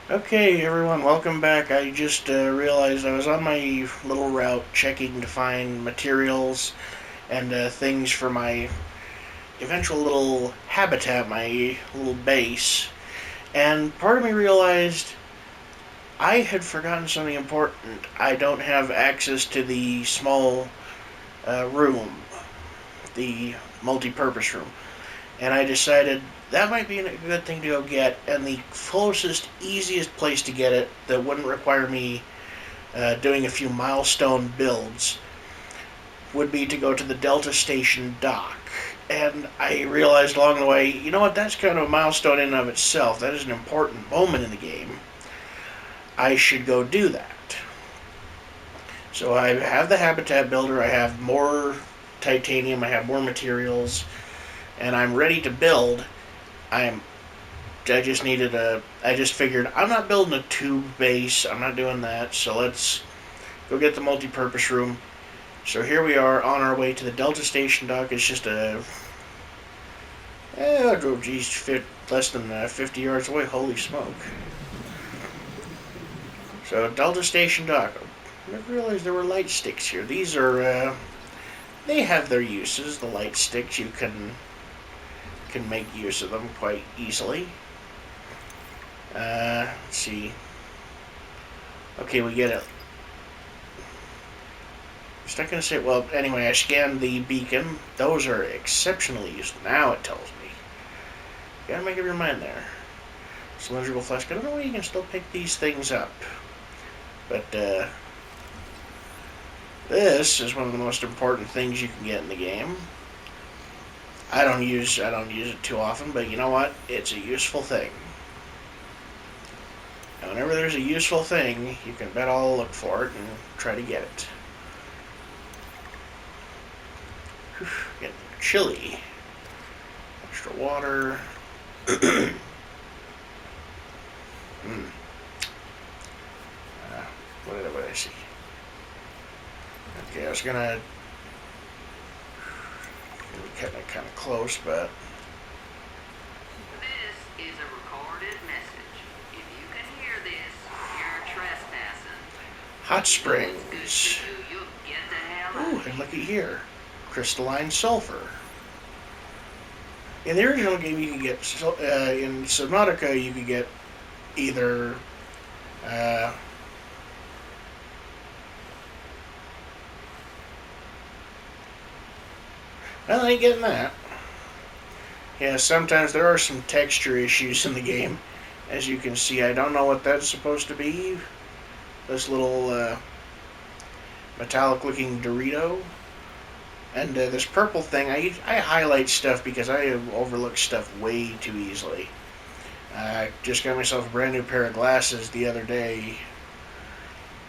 Okay, everyone, welcome back. I just realized I was on my little route checking to find materials and things for my eventual little habitat, my little base. And part of me realized I had forgotten something important. I don't have access to the small room, the multi purpose room. And I decided that might be a good thing to go get, and the closest, easiest place to get it that wouldn't require me doing a few milestone builds would be to go to the Delta Station dock. And I realized along the way, you know what, that's kind of a milestone in and of itself. That is an important moment in the game. I should go do that. So I have the habitat builder, I have more titanium, I have more materials, and I'm ready to build. I'm I just needed a. I just figured I'm not building a tube base. I'm not doing that. So let's go get the multi-purpose room. So here we are on our way to the Delta Station dock. It's just I drove geez, less than 50 yards away. Holy smoke! So Delta Station dock. I never realized there were light sticks here. These are they have their uses. The light sticks you can make use of them quite easily. Let's see. Okay, we get it. Just not gonna say. Well, anyway, I scanned the beacon. Those are exceptionally useful. Now it tells me. You gotta make up your mind there. Cylindrical flask. I don't know why you can still pick these things up, but this is one of the most important things you can get in the game. I don't use it too often, but you know what? It's a useful thing. And whenever there's a useful thing, you can bet I'll look for it and try to get it. Whew, getting chilly. Extra water. mm. What did I see? Okay, I was gonna cut it kind of close, but This is a recorded message. If you can hear this, you're trespassing. hot You know what's good springs. for you, you'll get the hell Ooh, out of and looky here. here, crystalline sulfur. In the original game, you could get in Subnautica, you could get either uh, well, I ain't getting that. Yeah, sometimes there are some texture issues in the game. As you can see, I don't know what that's supposed to be. This little metallic looking Dorito. And this purple thing, I highlight stuff because I overlook stuff way too easily. I just got myself a brand new pair of glasses the other day,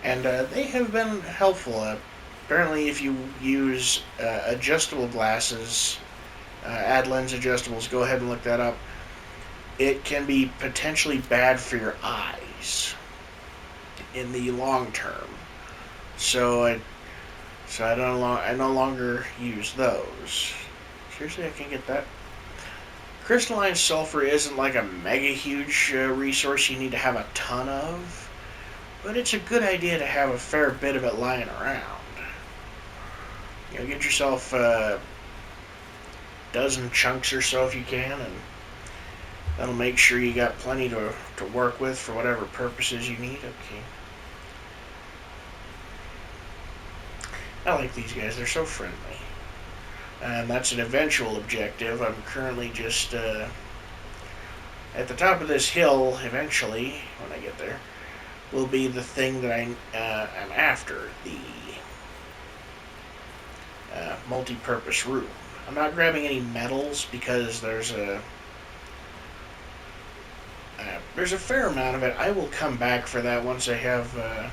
and they have been helpful. Apparently, if you use adjustable glasses, add lens adjustables, go ahead and look that up. It can be potentially bad for your eyes in the long term. So I no longer use those. Seriously, I can get that. Crystalline sulfur isn't like a mega huge resource you need to have a ton of, but it's a good idea to have a fair bit of it lying around. You know, get yourself a dozen chunks or so if you can, and that'll make sure you got plenty to work with for whatever purposes you need. Okay. I like these guys, they're so friendly. And that's an eventual objective. I'm currently just at the top of this hill, eventually, when I get there, will be the thing that am after the multi purpose room. I'm not grabbing any metals because there's a fair amount of it. I will come back for that once I have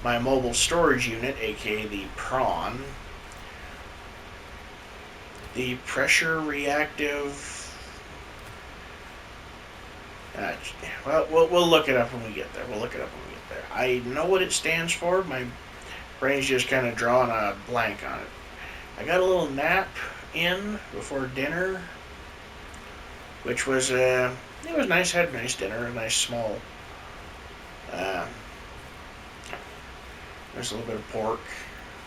my mobile storage unit, aka the prawn. The pressure reactive. Uh, well, we'll look it up when we get there. We'll look it up when we get there. I know what it stands for. My brain's just kind of drawing a blank on it. I got a little nap in before dinner, which was it was nice. I had a nice dinner, a nice small Uh, there's a little bit of pork.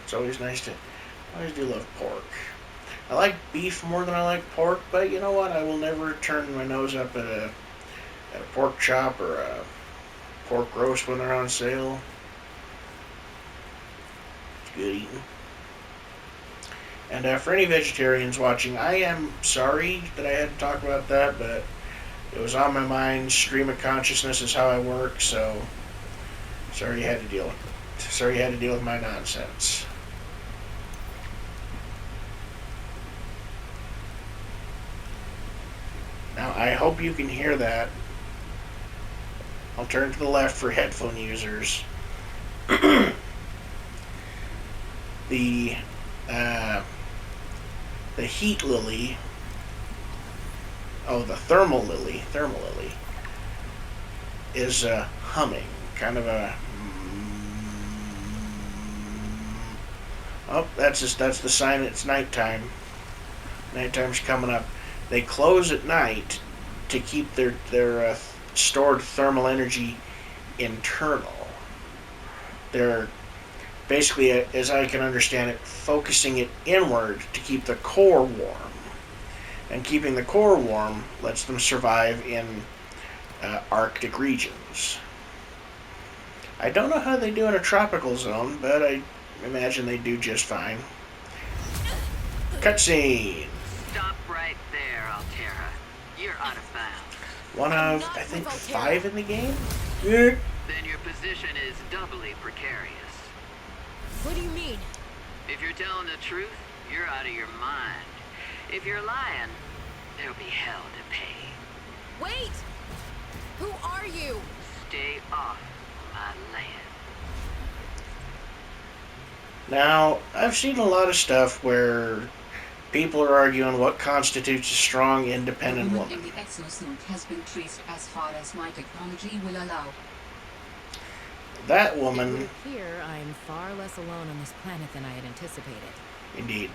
It's always nice to. I always do love pork. I like beef more than I like pork, but you know what? I will never turn my nose up at a pork chop or a pork roast when they're on sale. It's good eating. And for any vegetarians watching, I am sorry that I had to talk about that, but it was on my mind. Stream of consciousness is how I work, so sorry you had to deal with. Sorry you had to deal with my nonsense. Now I hope you can hear that. I'll turn to the left for headphone users. the uh, the heat lily. Oh, the thermal lily is humming, kind of a. Oh, that's the sign it's nighttime. Nighttime's coming up. They close at night to keep their stored thermal energy internal. They're basically, as I can understand it, focusing it inward to keep the core warm. And keeping the core warm lets them survive in Arctic regions. I don't know how they do in a tropical zone, but I imagine they do just fine. Cutscene. Stop right there, Altera. You're out of bounds. One of, I think, 5 in the game? Yeah. Then your position is doubly precarious. What do you mean? If you're telling the truth, you're out of your mind. If you're lying, there'll be hell to pay. Wait! Who are you? Stay off my land. Now, I've seen a lot of stuff where people are arguing what constitutes a strong, independent The woman. in the exosuit has been traced as far as my technology will allow. That woman, It would appear I'm far less alone on this planet than I had anticipated. indeed.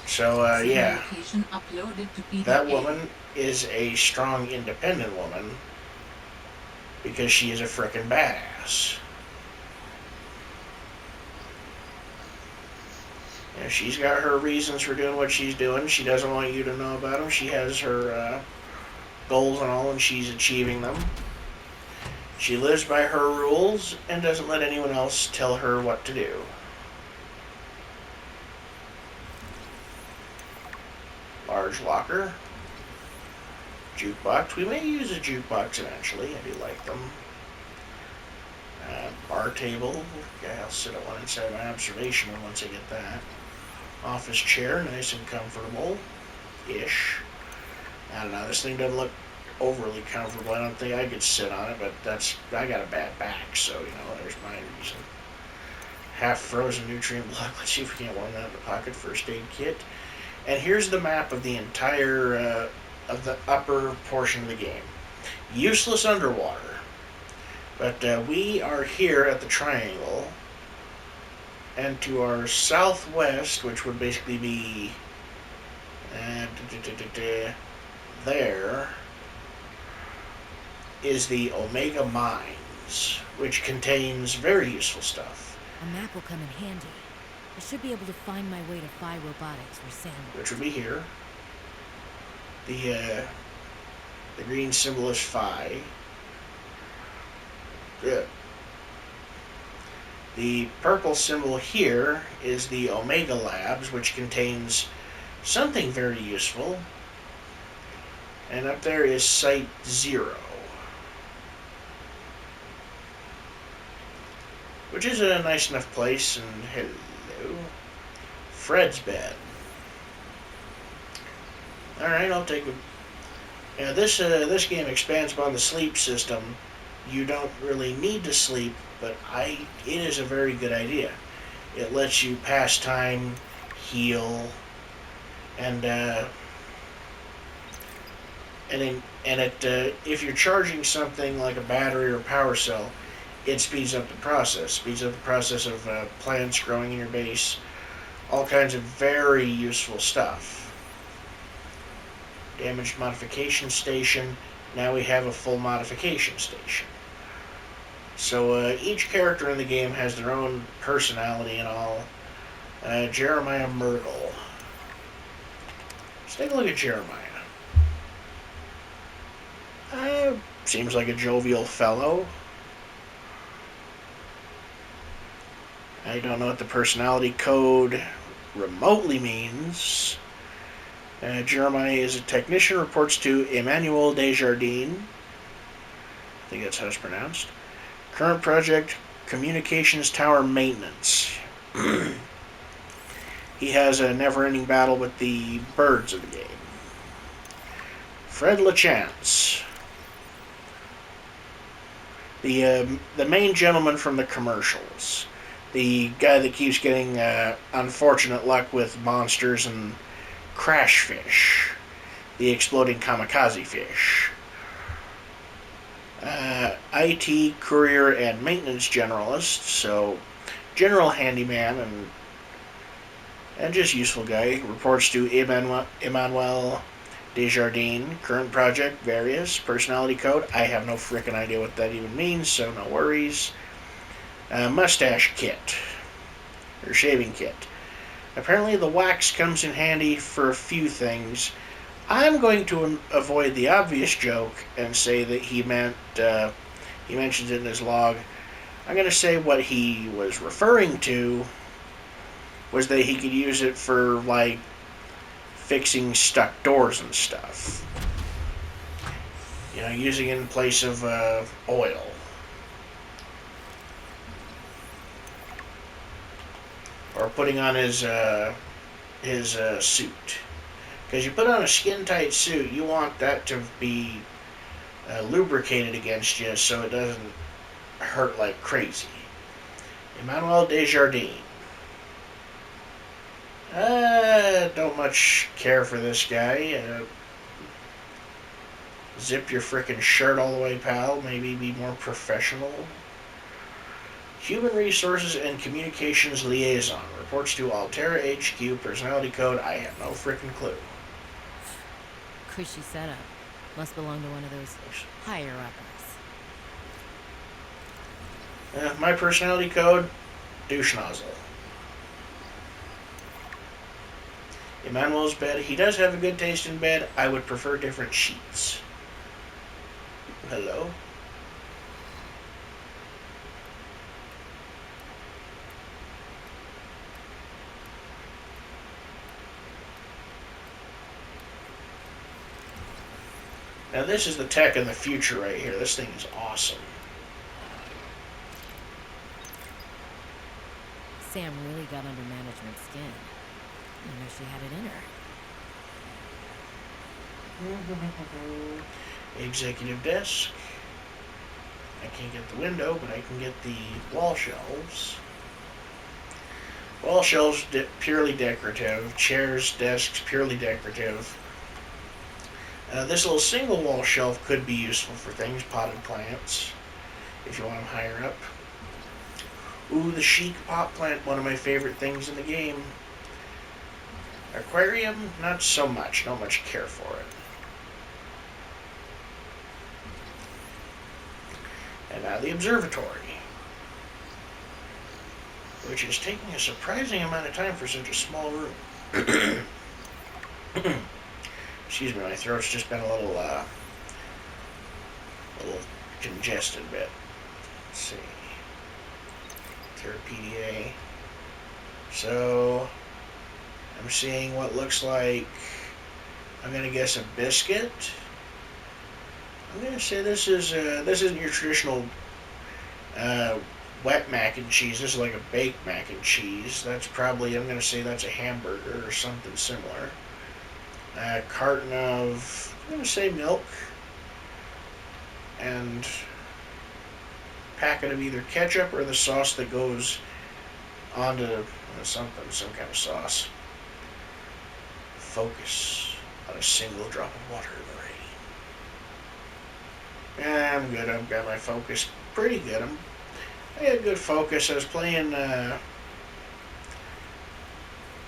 So, yeah, Location uploaded to PDA. that woman is a strong, independent woman because she is a frickin' badass. Yeah, she's got her reasons for doing what she's doing. She doesn't want you to know about them. She has her goals and all, and she's achieving them. She lives by her rules and doesn't let anyone else tell her what to do. Large locker. Jukebox. We may use a jukebox eventually. I do like them. Bar table. Yeah, I'll sit at one inside my observation room once I get that. Office chair. Nice and comfortable-ish. I don't know. This thing doesn't look overly comfortable. I don't think I could sit on it, but I got a bad back, so, you know, there's my reason. Half frozen nutrient block. Let's see if we can't warm that in the pocket. First aid kit. And here's the map of the entire, of the upper portion of the game. Useless underwater. But we are here at the triangle. And to our southwest, which would basically be there, is the Omega Mines, which contains very useful stuff. A map will come in handy. I should be able to find my way to Phi Robotics or Sandwich. Which would be here. The green symbol is Phi. Good. The purple symbol here is the Omega Labs, which contains something very useful. And up there is Site 0. Which is a nice enough place, and hello. Fred's bed. Alright, I'll take a... Yeah, this game expands upon the sleep system. You don't really need to sleep, but it is a very good idea. It lets you pass time, heal, and if you're charging something like a battery or power cell, it speeds up the process. Speeds up the process of plants growing in your base. All kinds of very useful stuff. Damaged modification station. Now we have a full modification station. So each character in the game has their own personality and all. Jeremiah Myrtle. Let's take a look at Jeremiah. Seems like a jovial fellow. I don't know what the personality code remotely means. Jeremiah is a technician, reports to Emmanuel Desjardins. I think that's how it's pronounced. Current project, communications tower maintenance. He has a never-ending battle with the birds of the game. Fred LaChance. The main gentleman from the commercials. The guy that keeps getting unfortunate luck with monsters and crash fish. The exploding kamikaze fish. IT, courier, and maintenance generalist. So, general handyman and just useful guy. Reports to Emmanuel Desjardins. Current project, various. Personality code, I have no frickin' idea what that even means, so no worries. Mustache kit. Or shaving kit. Apparently the wax comes in handy for a few things. I'm going to avoid the obvious joke and say that he mentions it in his log. I'm going to say what he was referring to was that he could use it for, like, fixing stuck doors and stuff. You know, using it in place of oil. Or putting on his suit. Because you put on a skin-tight suit, you want that to be lubricated against you so it doesn't hurt like crazy. Emmanuel Desjardins. Don't much care for this guy. Zip your frickin' shirt all the way, pal. Maybe be more professional. Human Resources and Communications Liaison. Reports to Altera HQ. Personality code, I have no frickin' clue. Cushy setup. Must belong to one of those higher-uppers. My personality code, douche nozzle. Emmanuel's bed. He does have a good taste in bed. I would prefer different sheets. Hello? Now this is the tech of the future right here. This thing is awesome. Sam really got under management's skin. I know she had it in her. Executive desk. I can't get the window, but I can get the wall shelves. Wall shelves, purely decorative. Chairs, desks, purely decorative. This little single wall shelf could be useful for things, potted plants, if you want them higher up. Ooh, the chic pot plant, one of my favorite things in the game. Aquarium, not so much, not much care for it. And now the observatory, which is taking a surprising amount of time for such a small room. Excuse me, my throat's just been a little congested a bit. Let's see. Therapedia. So, I'm seeing what looks like, I'm going to guess a biscuit. I'm going to say this isn't your traditional wet mac and cheese. This is like a baked mac and cheese. That's probably, I'm going to say that's a hamburger or something similar. A carton of, I'm going to say milk, and a packet of either ketchup or the sauce that goes onto something, some kind of sauce. Focus on a single drop of water in the rain. Yeah, I'm good. I've got my focus pretty good. I had good focus. I was playing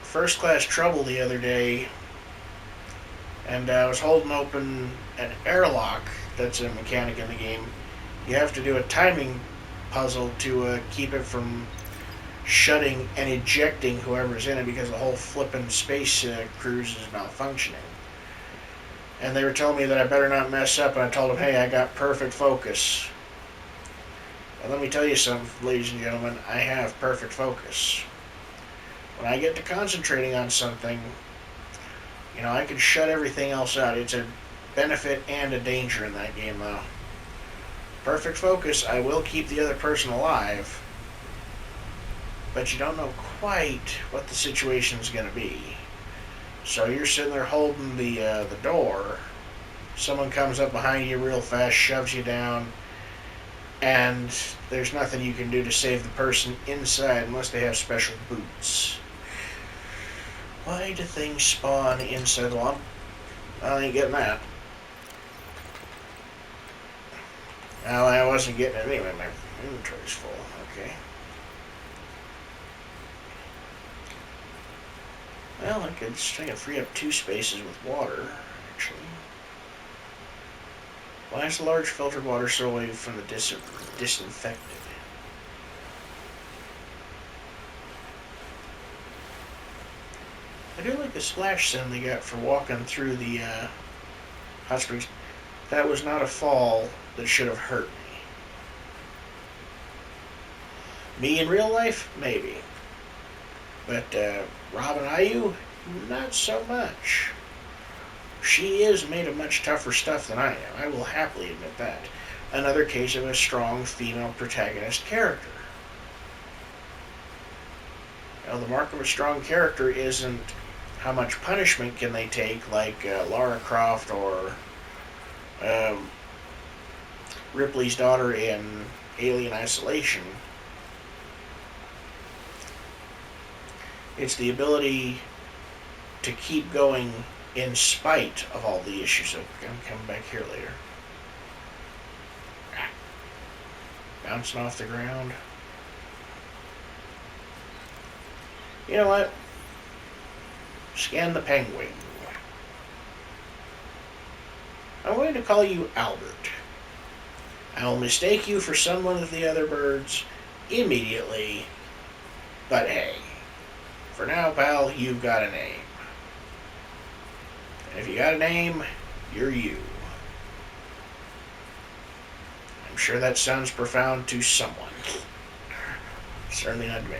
First Class Trouble the other day, and I was holding open an airlock that's a mechanic in the game. You have to do a timing puzzle to keep it from shutting and ejecting whoever's in it because the whole flippin' space cruise is malfunctioning. And they were telling me that I better not mess up, and I told them, hey, I got perfect focus. And let me tell you something, ladies and gentlemen, I have perfect focus. When I get to concentrating on something, I can shut everything else out. It's a benefit and a danger in that game, though. Perfect focus, I will keep the other person alive, but you don't know quite what the situation's going to be. So you're sitting there holding the door. Someone comes up behind you real fast, shoves you down, and there's nothing you can do to save the person inside unless they have special boots. Why do things spawn inside the wall? I ain't getting that. Well, I wasn't getting it anyway. My inventory's full. Okay. Well, I could free up 2 spaces with water, actually. Why is the large filtered water so away from the disinfected? I do like the splash sound they got for walking through the hot springs. That was not a fall that should have hurt me. Me in real life, maybe. But Robin Ayu, not so much. She is made of much tougher stuff than I am. I will happily admit that. Another case of a strong female protagonist character. The mark of a strong character isn't how much punishment can they take, like Lara Croft or Ripley's daughter in Alien Isolation. It's the ability to keep going in spite of all the issues. I'm coming back here later. Bouncing off the ground. You know what? Scan the penguin. I'm going to call you Albert. I will mistake you for someone of the other birds immediately. But hey, for now, pal, you've got a name. And if you got a name, you're you. I'm sure that sounds profound to someone. Certainly not me.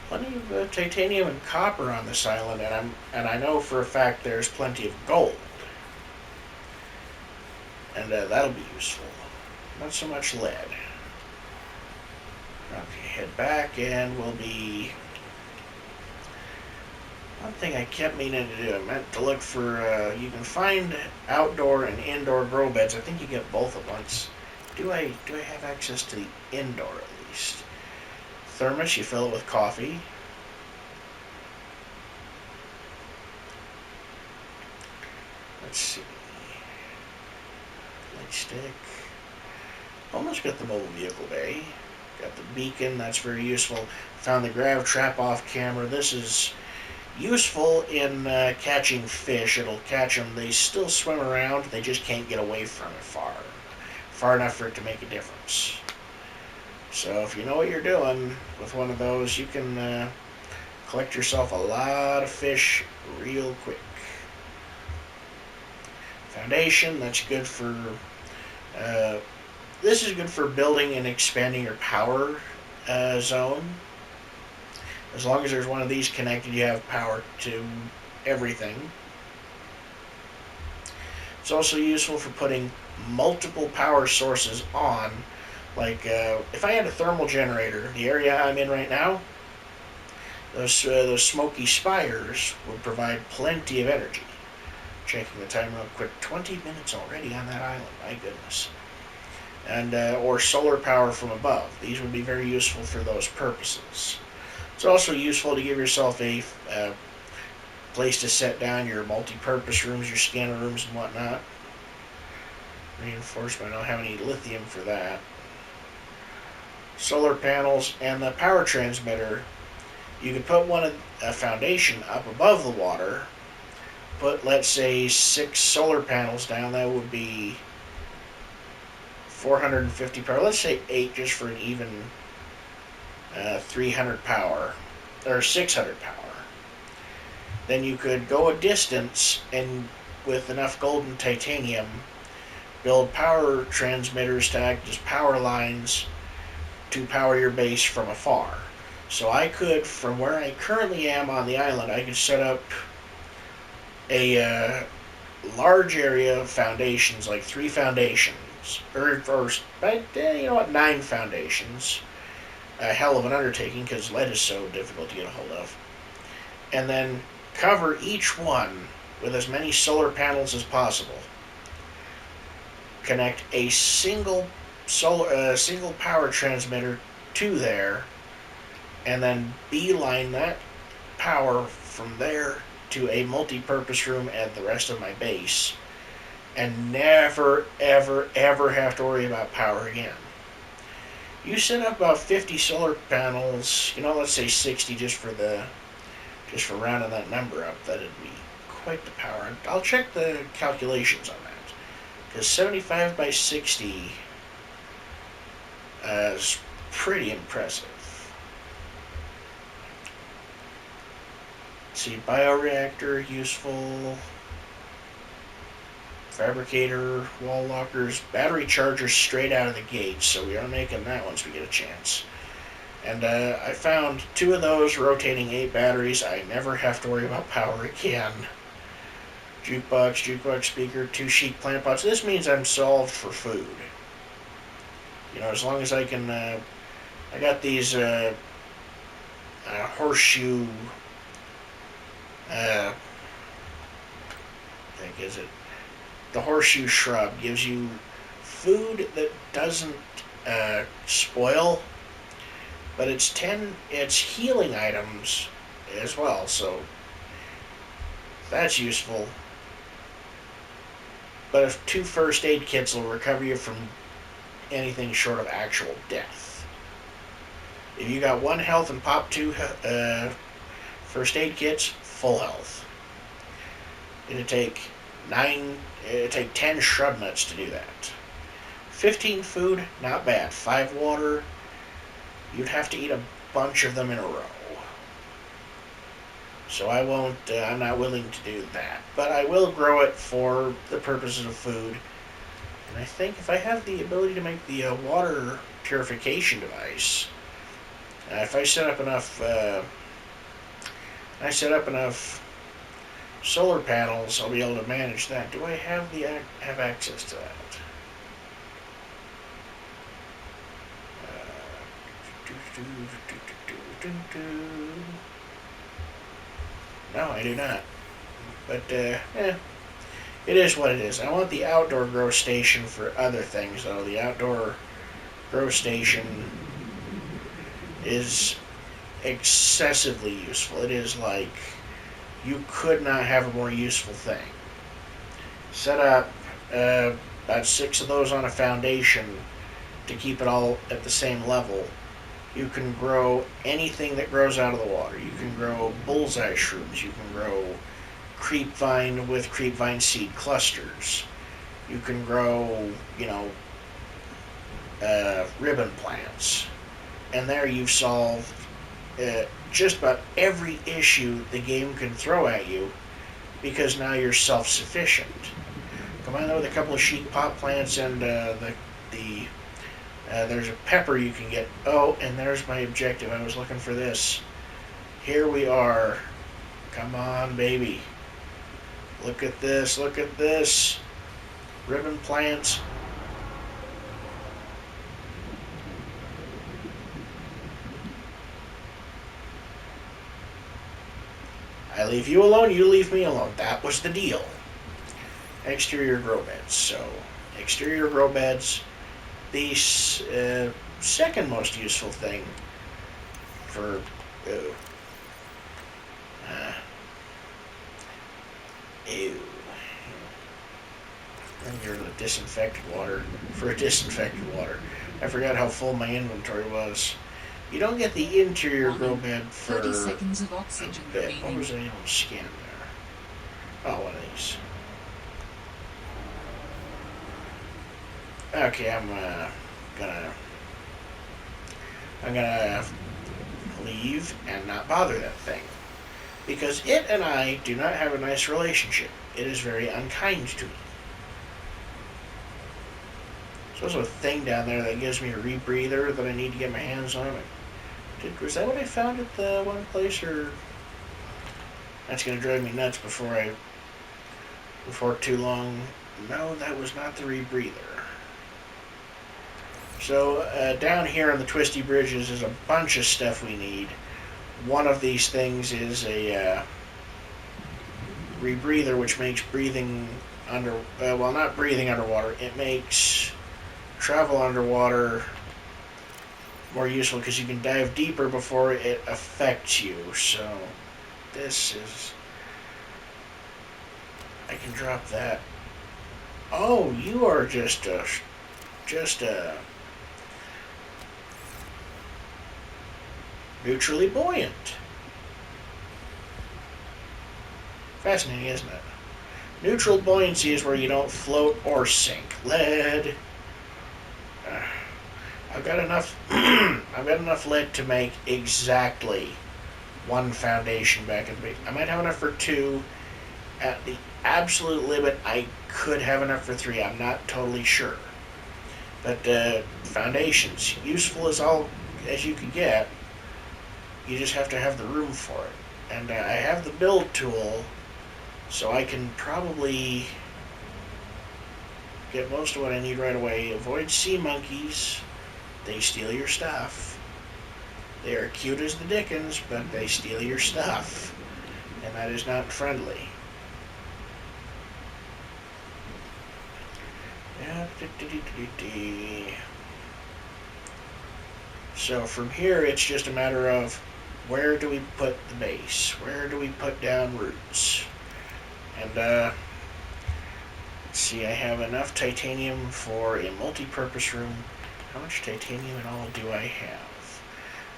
Plenty of titanium and copper on this island, and I know for a fact there's plenty of gold. And that'll be useful. Not so much lead. Okay, head back, and we'll be... One thing I kept meaning to do, I meant to look for, you can find outdoor and indoor grow beds. I think you get both at once. Do I have access to the indoor at least? Thermos, you fill it with coffee. Let's see. Light stick. Almost got the mobile vehicle bay. Got the beacon, that's very useful. Found the grav trap off camera. This is useful in catching fish. It'll catch them. They still swim around. They just can't get away from it far enough for it to make a difference. So if you know what you're doing with one of those, you can collect yourself a lot of fish real quick. Foundation, that's good for... this is good for building and expanding your power zone. As long as there's one of these connected, you have power to everything. It's also useful for putting multiple power sources on. Like, if I had a thermal generator, the area I'm in right now, those smoky spires would provide plenty of energy. Checking the time real quick, 20 minutes already on that island, my goodness. And or solar power from above. These would be very useful for those purposes. It's also useful to give yourself a place to set down your multi-purpose rooms, your scanner rooms and whatnot. Reinforcement, I don't have any lithium for that. Solar panels and the power transmitter. You could put a foundation up above the water. Put, let's say, 6 solar panels down. That would be 450 power. Let's say 8 just for an even 300 power. Or 600 power. Then you could go a distance and with enough gold and titanium build power transmitters to act as power lines to power your base from afar. So I could, from where I currently am on the island, I could set up a large area of foundations, like 3 foundations, or but you know what, 9 foundations. A hell of an undertaking because lead is so difficult to get a hold of. And then cover each one with as many solar panels as possible. Connect a single single power transmitter to there, and then beeline that power from there to a multi-purpose room at the rest of my base, and never, ever, ever have to worry about power again. You set up about 50 solar panels, let's say 60 just for rounding that number up. That'd be quite the power. I'll check the calculations on that, because 75 by 60 is pretty impressive. Let's see, bioreactor, useful. Fabricator, wall lockers, battery chargers straight out of the gate, so we are making that once we get a chance. And I found 2 of those rotating 8 batteries. I never have to worry about power again. Jukebox speaker, 2 chic plant pots. This means I'm solved for food. As long as I can, I got these horseshoe, I think is it, the horseshoe shrub gives you food that doesn't spoil, but it's healing items as well, so that's useful. But if 2 first aid kits will recover you from anything short of actual death. If you got 1 health and pop 2 first aid kits, full health. It'd take 10 shrub nuts to do that. 15 food, not bad. 5 water, you'd have to eat a bunch of them in a row. So I won't, I'm not willing to do that. But I will grow it for the purposes of food. And I think if I have the ability to make the water purification device, if I set up enough solar panels, I'll be able to manage that. Do I have access to that? No, I do not. But, it is what it is. I want the outdoor grow station for other things, though. The outdoor grow station is excessively useful. It is like you could not have a more useful thing. Set up about 6 of those on a foundation to keep it all at the same level. You can grow anything that grows out of the water. You can grow bullseye shrooms. You can grow creepvine with creepvine seed clusters. You can grow, ribbon plants. And there you've solved just about every issue the game can throw at you, because now you're self-sufficient. Combine that with a couple of chic pot plants and there's a pepper you can get. Oh, and there's my objective. I was looking for this. Here we are. Come on, baby. Look at this. Look at this. Ribbon plants. I leave you alone, you leave me alone. That was the deal. Exterior grow beds. So, exterior grow beds. The second most useful thing for and you're the disinfected water for disinfected water. I forgot how full my inventory was. You don't get the interior grow bed for 30 seconds of oxygen remaining. What was I able to scan there? Oh, one of these. Okay, gonna I'm gonna leave and not bother that thing. Because it and I do not have a nice relationship. It is very unkind to me. There's also a thing down there that gives me a rebreather that I need to get my hands on. Was that what I found at the one place, or that's gonna drive me nuts before too long? No, that was not the rebreather. So down here on the twisty bridges is a bunch of stuff we need. One of these things is a rebreather, which makes breathing not breathing underwater. It makes travel underwater more useful because you can dive deeper before it affects you. So this is, I can drop that. Oh, you are just a neutrally buoyant. Fascinating, isn't it? Neutral buoyancy is where you don't float or sink. Lead. I've got enough. I've got enough lead to make exactly one foundation back in the base. I might have enough for two. At the absolute limit, I could have enough for three. I'm not totally sure. But foundations, useful as you could get. You just have to have the room for it. And I have the build tool, so I can probably get most of what I need right away. Avoid sea monkeys. They steal your stuff. They are cute as the dickens, but they steal your stuff. And that is not friendly. So from here, it's just a matter of where do we put the base? Where do we put down roots? And let's see, I have enough titanium for a multi-purpose room. How much titanium in all do I have?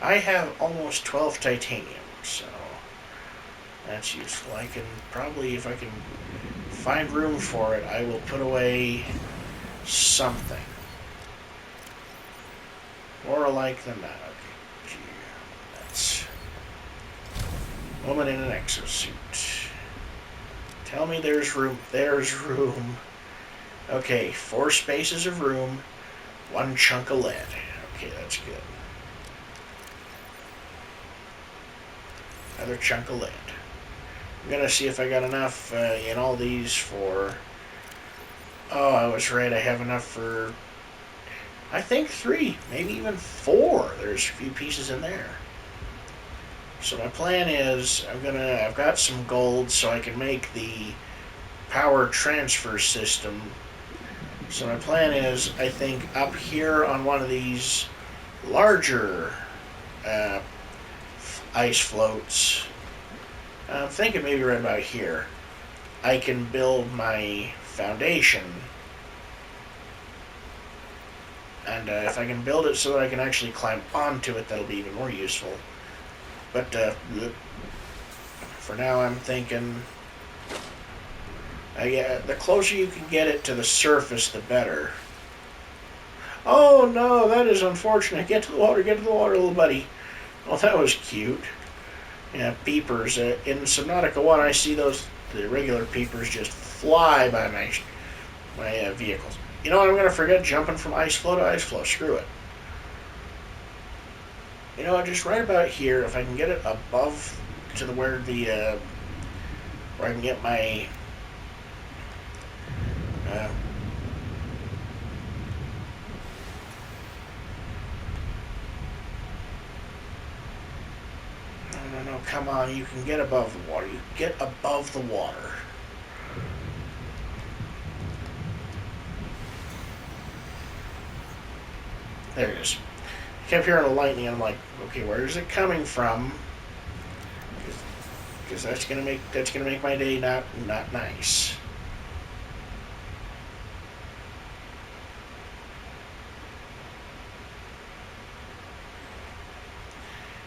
I have almost 12 titanium, so that's useful. I can probably, if I can find room for it, I will put away something. More alike than that. Okay. That's woman in an exosuit. Tell me there's room. There's room. Okay, 4 spaces of room, 1 chunk of lead. Okay, that's good. Another chunk of lead. I'm gonna see if I got enough in all these for... Oh, I was right. I have enough for, I think, 3, maybe even 4. There's a few pieces in there. So my plan is I've got some gold so I can make the power transfer system. So my plan is, I think, up here on one of these larger ice floats, I'm thinking maybe right about here, I can build my foundation. And if I can build it so that I can actually climb onto it, that'll be even more useful. But for now, I'm thinking, the closer you can get it to the surface, the better. Oh no, that is unfortunate. Get to the water, little buddy. Oh, that was cute. Yeah, peepers. In Subnautica 1, I see the regular peepers just fly by my vehicles. You know what, I'm going to forget jumping from ice floe to ice floe. Screw it. You know what, just right about here, if I can get it above to where I can get my no, come on, you can get above the water. You get above the water. There it is. I kept hearing the lightning, and I'm like, okay, where is it coming from? Because that's gonna make my day not nice.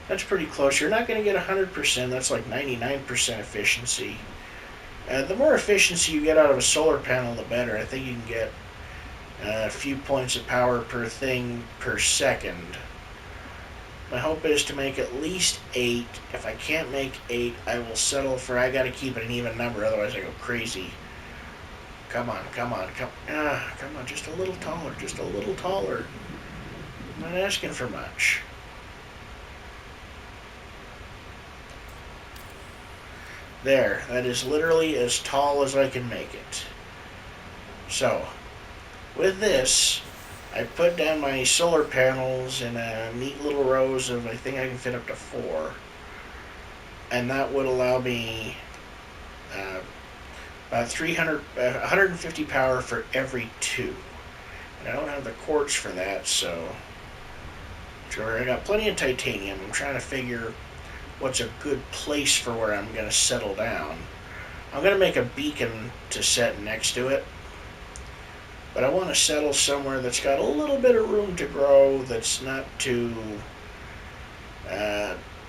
That's pretty close. You're not going to get 100%. That's like 99% efficiency. The more efficiency you get out of a solar panel, the better. I think you can get a few points of power per thing per second. My hope is to make at least 8. If I can't make 8, I will settle for I gotta keep it an even number, otherwise I go crazy. Come on, come on, come on, just a little taller, just a little taller. I'm not asking for much. There, that is literally as tall as I can make it. So, with this, I put down my solar panels in a neat little rows of, I think I can fit up to 4. And that would allow me about 150 power for every 2. And I don't have the quartz for that, so I got plenty of titanium. I'm trying to figure what's a good place for where I'm going to settle down. I'm going to make a beacon to set next to it. But I want to settle somewhere that's got a little bit of room to grow, that's not too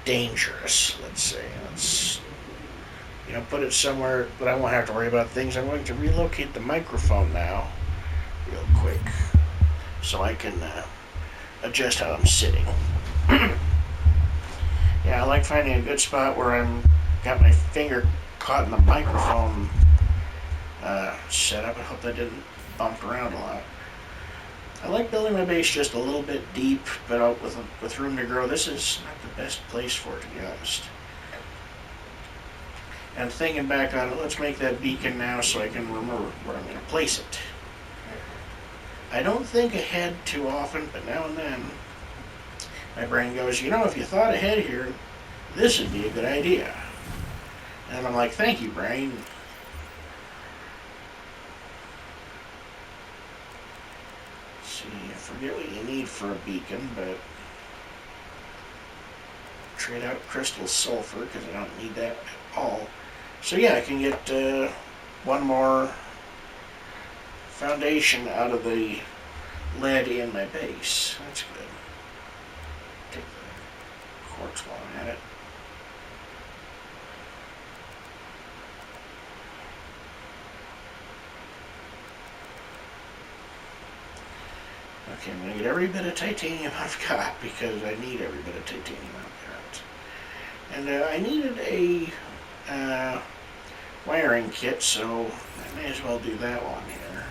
dangerous, let's say. Let's, put it somewhere that I won't have to worry about things. I'm going to relocate the microphone now, real quick, so I can adjust how I'm sitting. Yeah, I like finding a good spot where I'm got my finger caught in the microphone setup. I hope that didn't bump around a lot. I like building my base just a little bit deep, but with room to grow. This is not the best place for it, to be honest. And thinking back on it, let's make that beacon now so I can remember where I'm going to place it. I don't think ahead too often, but now and then my brain goes, if you thought ahead here, this would be a good idea. And I'm like, thank you, brain. See, I forget what you need for a beacon, but trade out crystal sulfur because I don't need that at all. So yeah, I can get one more foundation out of the lead in my base. That's good. Take the quartz while I'm at it. Okay, I'm going to get every bit of titanium I've got because I need every bit of titanium I've got. And I needed a wiring kit, so I may as well do that while I'm here.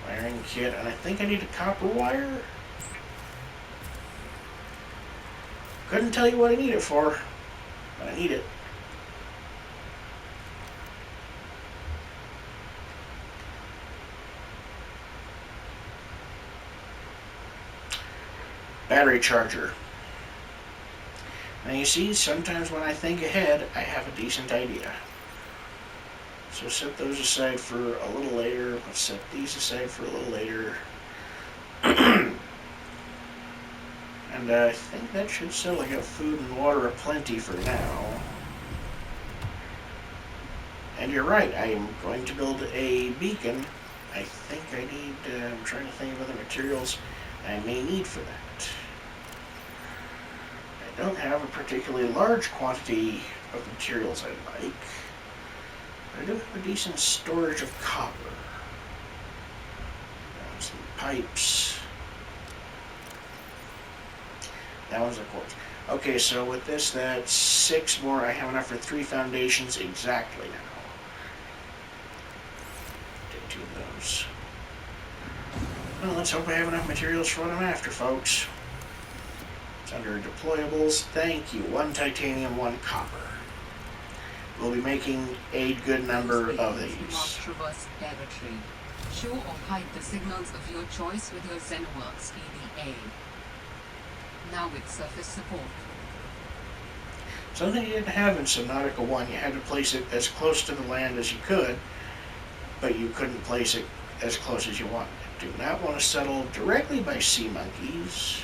Wiring kit, and I think I need a copper wire. Couldn't tell you what I need it for, but I need it. Battery charger. Now you see, sometimes when I think ahead, I have a decent idea. So set those aside for a little later. Let's set these aside for a little later. And I think that should settle. I got food and water aplenty for now. And you're right, I am going to build a beacon. I think I need, I'm trying to think of other materials I may need for that. I don't have a particularly large quantity of materials I like, but I do have a decent storage of copper. Some pipes. That was the quartz. Okay, so with this, that's 6 more. I have enough for 3 foundations exactly now. Take 2 of those. Well, let's hope I have enough materials for what I'm after, folks. It's under deployables. Thank you. 1 titanium, 1 copper. We'll be making a good number of these. Traverse territory. Show or hide the signals of your choice with your ZenWorks EDA. Now with surface support. Something you didn't have in Subnautica 1, you had to place it as close to the land as you could, but you couldn't place it as close as you wanted. Do not want to settle directly by sea monkeys.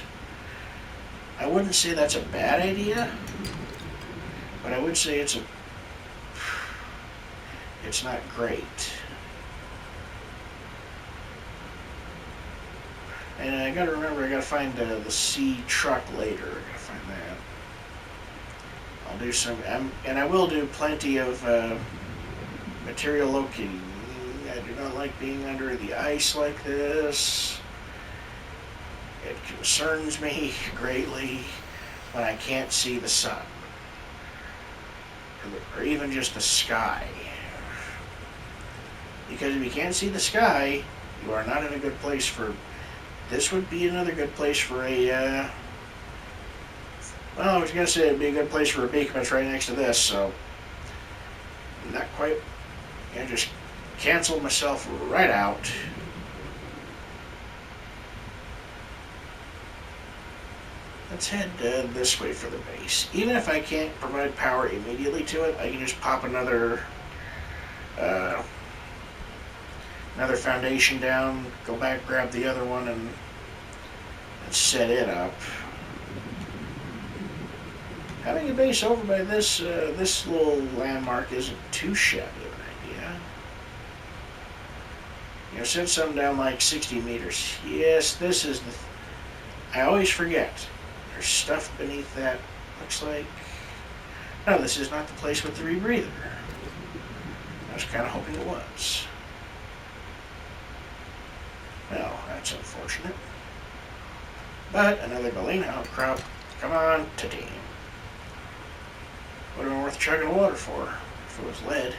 I wouldn't say that's a bad idea, but I would say it's not great. And I gotta remember, I gotta find the sea truck later. I gotta find that. I'll do some, and I will do plenty of material locating. I do not like being under the ice like this. It concerns me greatly when I can't see the sun. Or even just the sky. Because if you can't see the sky, you are not in a good place for... This would be another good place for a... well, I was going to say it'd be a good place for a beacon, but it's right next to this, so... Not quite... I just canceled myself right out. Let's head this way for the base. Even if I can't provide power immediately to it, I can just pop another foundation down, go back, grab the other one, and set it up. Having a base over by this this little landmark isn't too shabby of an idea. You know, set some down like 60 meters. Yes, this is the... I always forget. There's stuff beneath that. Looks like... No, this is not the place with the rebreather. I was kind of hoping it was. Well, that's unfortunate. But another Galena outcrop. Come on, to team. Would have been worth chugging water for if it was lead.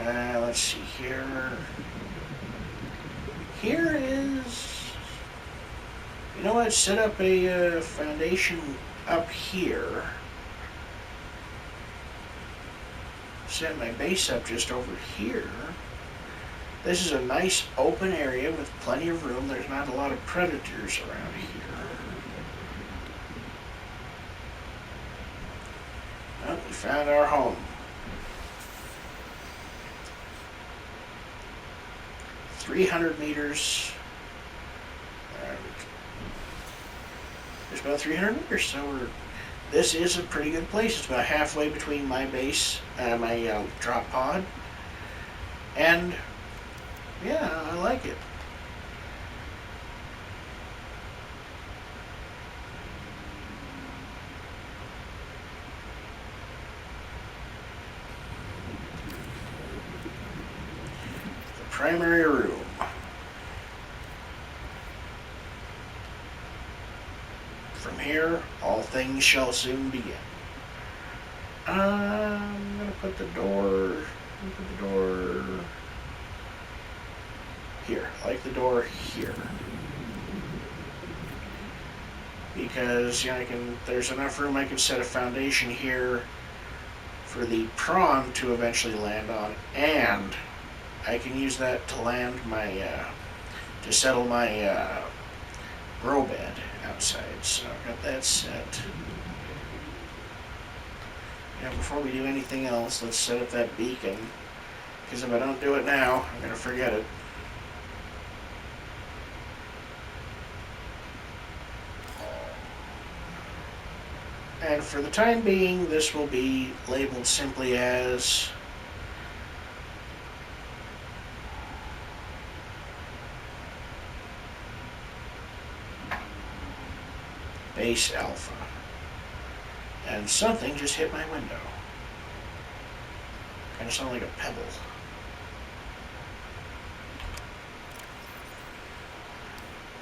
Let's see here. Here is... You know what? Set up a foundation up here. Set my base up just over here. This is a nice open area with plenty of room. There's not a lot of predators around here. Well, we found our home. .300 meters. There's about 300 meters, so this is a pretty good place. It's about halfway between my base, my drop pod, and yeah, I like it. The primary room. From here, all things shall soon begin. I'm gonna put the door here. I like the door here. Because, you know, there's enough room I can set a foundation here for the prawn to eventually land on, and I can use that to land my, to settle my, grow bed outside. So I've got that set. Now, before we do anything else, let's set up that beacon, because if I don't do it now, I'm going to forget it. And for the time being, this will be labeled simply as Base Alpha. And something just hit my window. Kind of sounded like a pebble.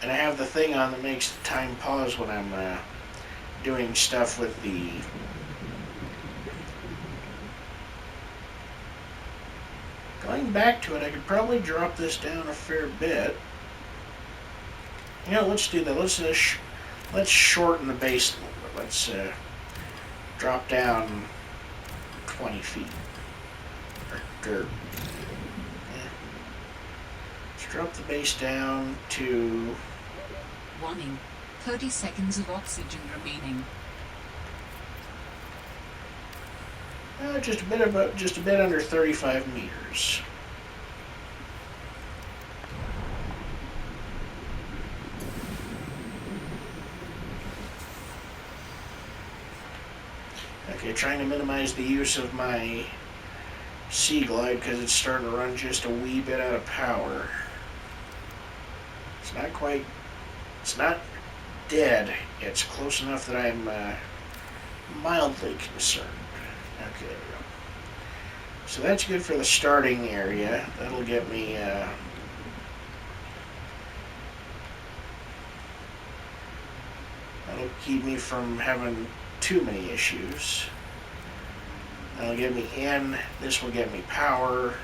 And I have the thing on that makes the time pause when I'm doing stuff with the going back to it. I could probably drop this down a fair bit. You know, let's do that. Let's shorten the base a little bit. Let's drop down 20 feet. Let's drop the base down to... Warning. 30 seconds of oxygen remaining. Just a bit under 35 meters. Okay, trying to minimize the use of my Sea Glide because it's starting to run just a wee bit out of power. It's not dead. It's close enough that I'm mildly concerned. Okay, there we go. So that's good for the starting area. That'll get me, that'll keep me from having too many issues. That'll get me in. This will get me power.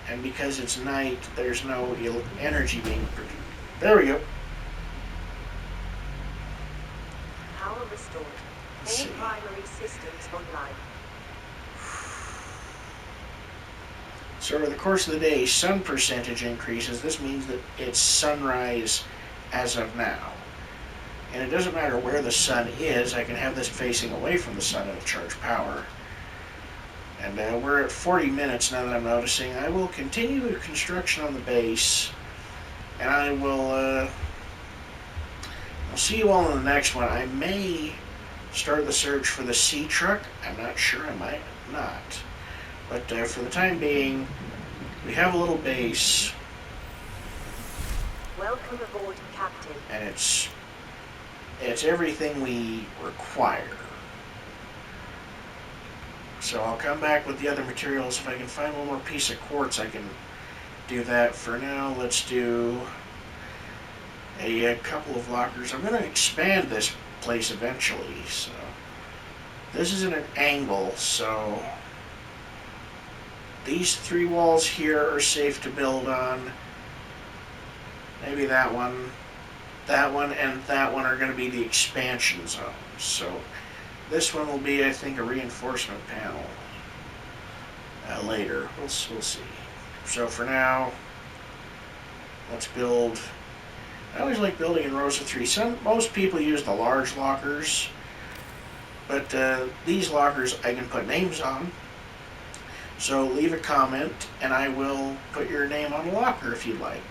And because it's night, there's no energy being produced. There we go. Power restored. Let's see. All primary systems online. So over the course of the day, sun percentage increases. This means that it's sunrise as of now. And it doesn't matter where the sun is, I can have this facing away from the sun and it'll charge power. And we're at 40 minutes now that I'm noticing. I will continue the construction on the base, and I will I'll see you all in the next one. I may start the search for the sea truck. I'm not sure, I might not. But for the time being, we have a little base, Welcome aboard, Captain. and it's everything we require. So I'll come back with the other materials. If I can find one more piece of quartz, I can do that. For now, let's do a couple of lockers. I'm going to expand this place eventually. So this is at an angle, so these three walls here are safe to build on. Maybe that one, and that one are going to be the expansion zones. So this one will be, I think, a reinforcement panel later. We'll see. So for now, let's build. I always like building in rows of three. Most people use the large lockers, but these lockers I can put names on. So leave a comment, and I will put your name on a locker if you'd like.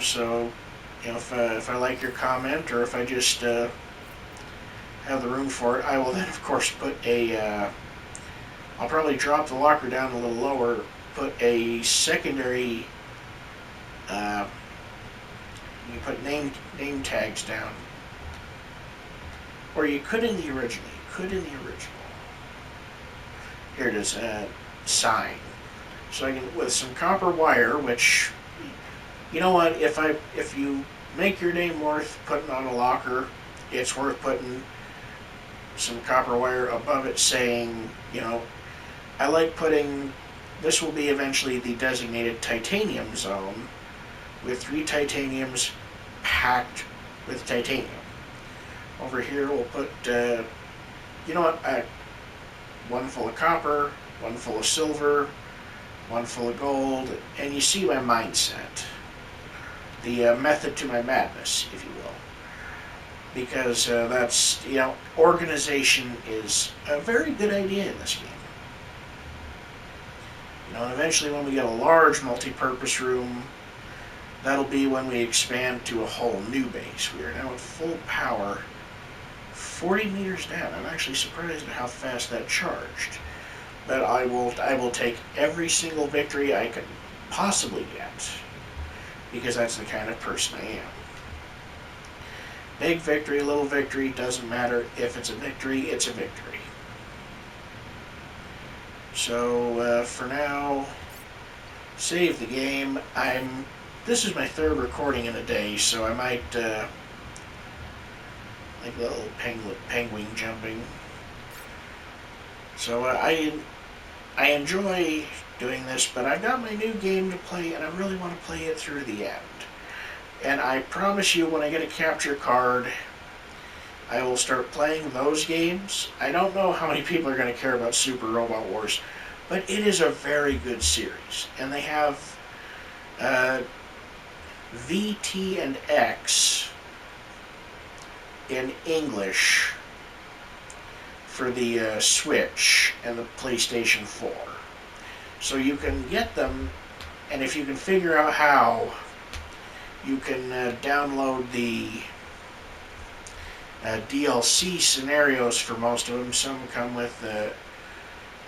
So if I like your comment, or if I just have the room for it, I will then, of course, put I'll probably drop the locker down a little lower, put a secondary, you put name tags down. Or you could in the original. Here it is, sign. So I can, with some copper wire, which, you know what, if you make your name worth putting on a locker, it's worth putting some copper wire above it saying, I like putting, this will be eventually the designated titanium zone, with 3 titaniums packed with titanium. Over here we'll put, one full of copper, one full of silver, one full of gold, and you see my mindset. The method to my madness, if you will. Because that's, organization is a very good idea in this game. And eventually when we get a large multi-purpose room, that'll be when we expand to a whole new base. We are now at full power, 40 meters down. I'm actually surprised at how fast that charged. But I will take every single victory I can possibly get, because that's the kind of person I am. Big victory, little victory, doesn't matter. If it's a victory, it's a victory. So for now, save the game. This is my 3rd recording in a day, so I might like a little penguin jumping. So I enjoy doing this, but I've got my new game to play, and I really want to play it through the end. And I promise you, when I get a capture card, I will start playing those games. I don't know how many people are going to care about Super Robot Wars, but it is a very good series. And they have V, T, and X in English for the Switch and the PlayStation 4. So you can get them, and if you can figure out how, you can download the DLC scenarios for most of them. Some come with a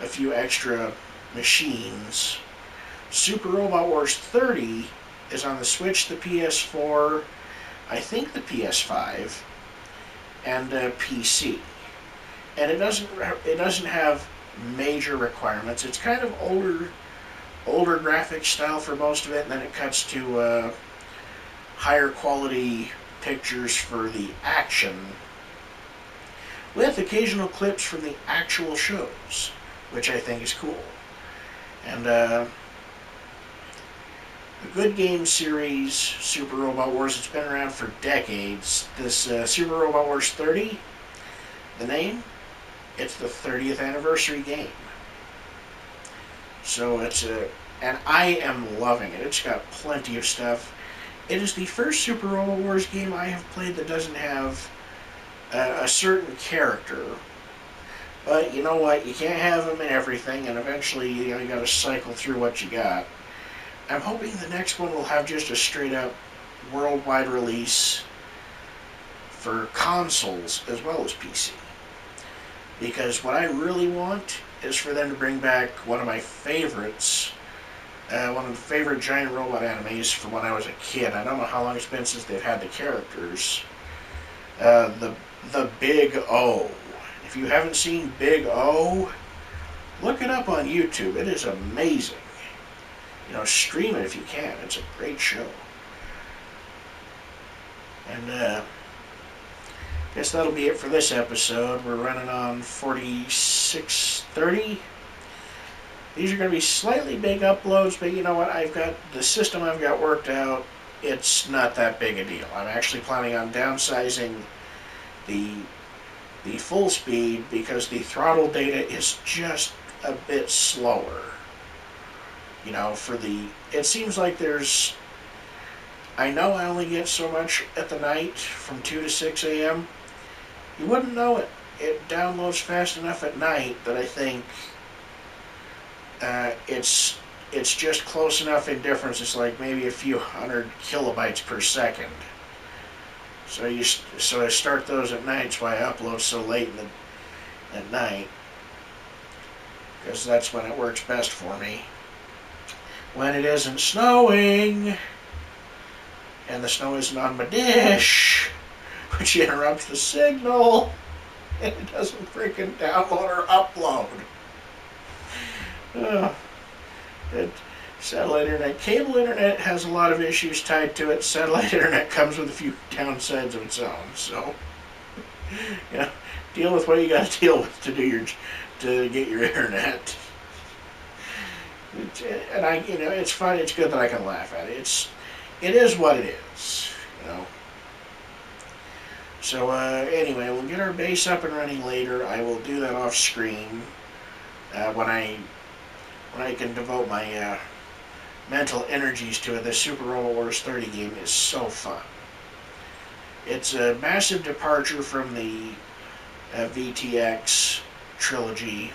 few extra machines. Super Robot Wars 30 is on the Switch, the PS4, I think the PS5, and PC. and it doesn't have major requirements. It's kind of older graphic style for most of it, and then it cuts to higher quality pictures for the action, with occasional clips from the actual shows, which I think is cool. And a good game series, Super Robot Wars. It's been around for decades. This Super Robot Wars 30, the name, it's the 30th anniversary game. So and I am loving it. It's got plenty of stuff. It is the first Super Robot Wars game I have played that doesn't have a certain character. But you know what? You can't have them in everything, and eventually you got to cycle through what you got. I'm hoping the next one will have just a straight up worldwide release for consoles as well as PC. Because what I really want is for them to bring back one of my favorites, one of the favorite giant robot animes from when I was a kid. I don't know how long it's been since they've had the characters. The Big O. If you haven't seen Big O, look it up on YouTube. It is amazing. Stream it if you can. It's a great show. And guess that'll be it for this episode. We're running on 4630. These are going to be slightly big uploads, but you know what? I've got the system I've got worked out. It's not that big a deal. I'm actually planning on downsizing the full speed because the throttle data is just a bit slower. It seems like I know I only get so much at the night from 2 to 6 a.m. You wouldn't know it. It downloads fast enough at night that I think it's just close enough in difference. It's like maybe a few hundred kilobytes per second. So I start those at night. That's why I upload so late at night, because that's when it works best for me. When it isn't snowing, and the snow isn't on my dish, which interrupts the signal, and it doesn't freaking download or upload. Satellite internet. Cable internet has a lot of issues tied to it. Satellite internet comes with a few downsides of its own. So, deal with what you got to deal with to get your internet. It's fun. It's good that I can laugh at it. It is what it is. So anyway, we'll get our base up and running later. I will do that off screen when I can devote my mental energies to it. The Super Robot Wars 30 game is so fun. It's a massive departure from the VTX trilogy,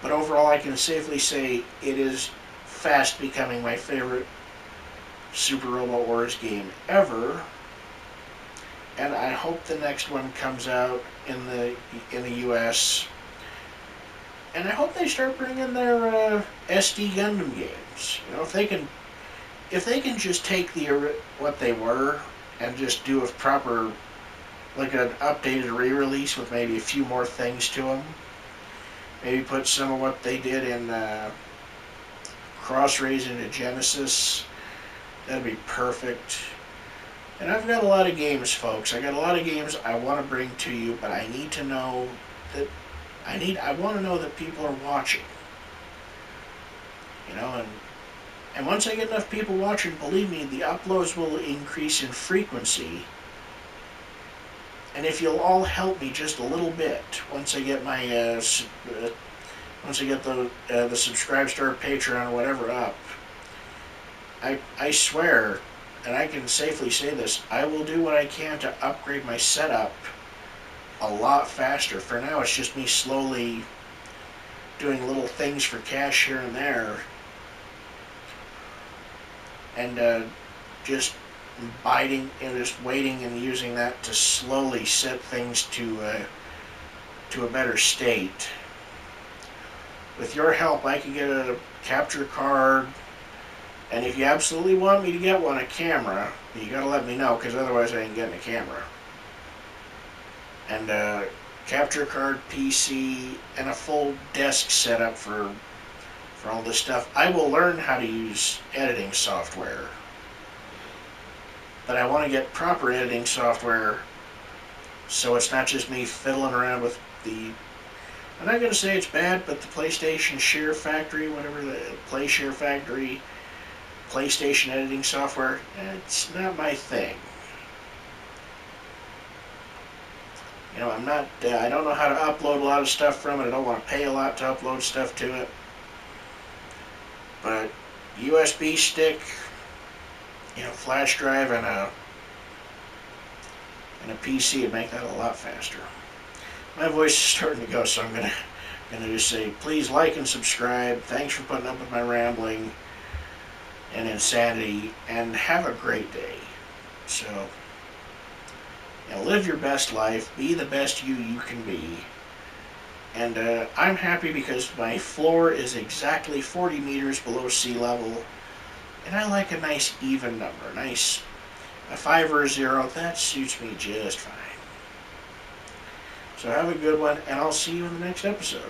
but overall I can safely say it is fast becoming my favorite Super Robot Wars game ever, and I hope the next one comes out in the US. And I hope they start bringing their SD Gundam games. If they can just take what they were and just do a proper, like an updated re-release with maybe a few more things to them. Maybe put some of what they did in Cross-Rays into Genesis. That'd be perfect. And I've got a lot of games, folks. I got a lot of games I want to bring to you, but I need to know that I want to know that people are watching. And once I get enough people watching, believe me, the uploads will increase in frequency. And if you'll all help me just a little bit, once I get my once I get the subscribe star, Patreon, or whatever up, I swear, and I can safely say this, I will do what I can to upgrade my setup a lot faster. For now, it's just me slowly doing little things for cash here and there, and just biding and just waiting and using that to slowly set things to a better state. With your help, I can get a capture card, and if you absolutely want me to get one, a camera, you gotta let me know, because otherwise I ain't getting a camera. and a capture card, PC, and a full desk setup for all this stuff. I will learn how to use editing software, but I want to get proper editing software so it's not just me fiddling around with the. I'm not going to say it's bad, but the PlayStation Share Factory, whatever the Play Share Factory, PlayStation editing software, it's not my thing. You know, I'm not. I don't know how to upload a lot of stuff from it. I don't want to pay a lot to upload stuff to it. But USB stick, flash drive, and a PC would make that a lot faster. My voice is starting to go, so I'm gonna just say, please like and subscribe. Thanks for putting up with my rambling and insanity, and have a great day. So, live your best life. Be the best you can be. And I'm happy because my floor is exactly 40 meters below sea level, and I like a nice even number. A 5 or a 0, that suits me just fine. So have a good one, and I'll see you in the next episode.